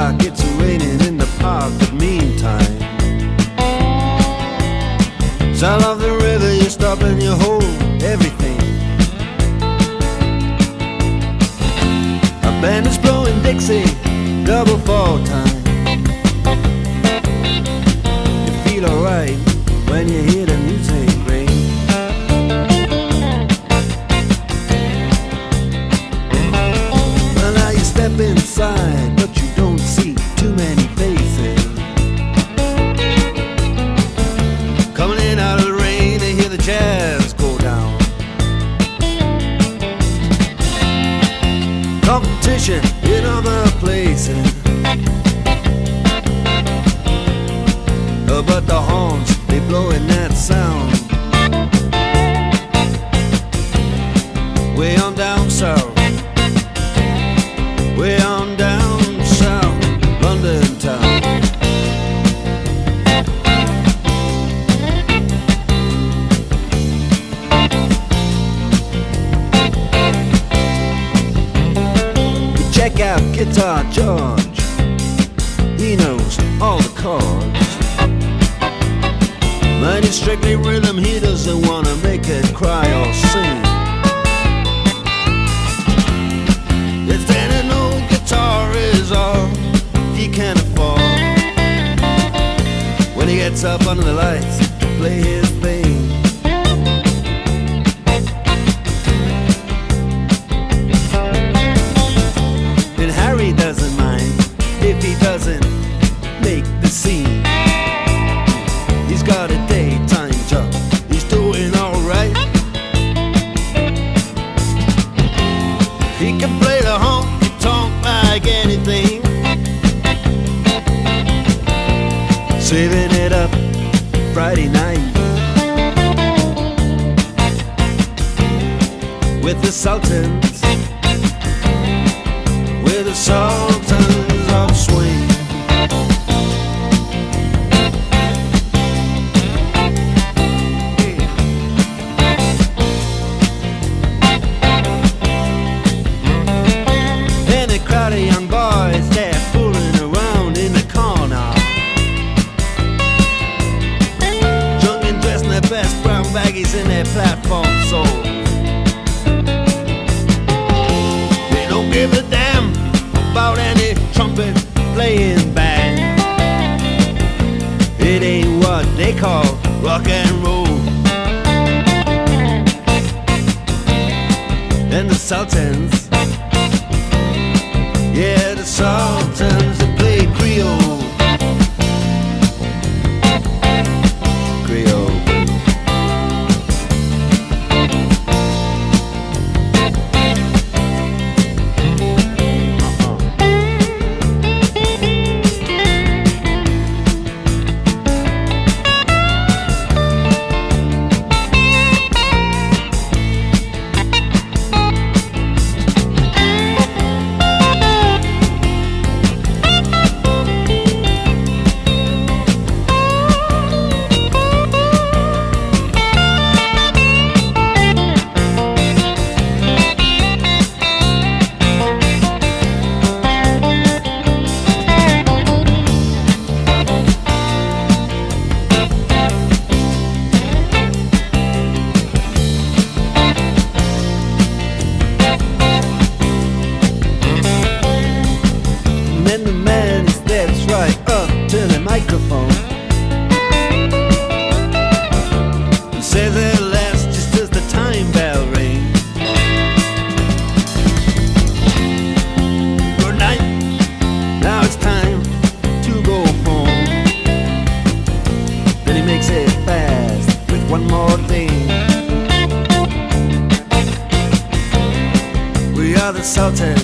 like it's raining in the park, but meantime, sound of the river, you stop and you hold everything. A band is blowing Dixie, double fall time. You feel alright when you hear the music ring. Well, now you step inside, but you don't see too many faces. Coming in out of the rain, they hear the jazz go down. Competition in other places, but the horns, they blowing that sound. Way on down south, way on down south, London town. Check out Guitar George, he knows all the chords. Mine is strictly rhythm, he doesn't wanna make it cry or sing. If then an old guitar is all he can afford, when he gets up under the lights to play his thing. And Harry doesn't mind if he doesn't make the scene. He's got a daytime job, he's doing alright. He can play the honky-tonk like anything, saving it up Friday night with the Sultans, with the Sultans of Swing. Crowd of young boys, they're fooling around in the corner, drunk and dressed in their best brown baggies in their platform soles. They don't give a damn about any trumpet playing band. It ain't what they call rock and roll. And the Sultans, yeah, the Sultans, they play Creole. Creole. Microphone and says it last just as the time bell rings. Good night, now it's time to go home. Then he makes it fast with one more thing. We are the Sultans,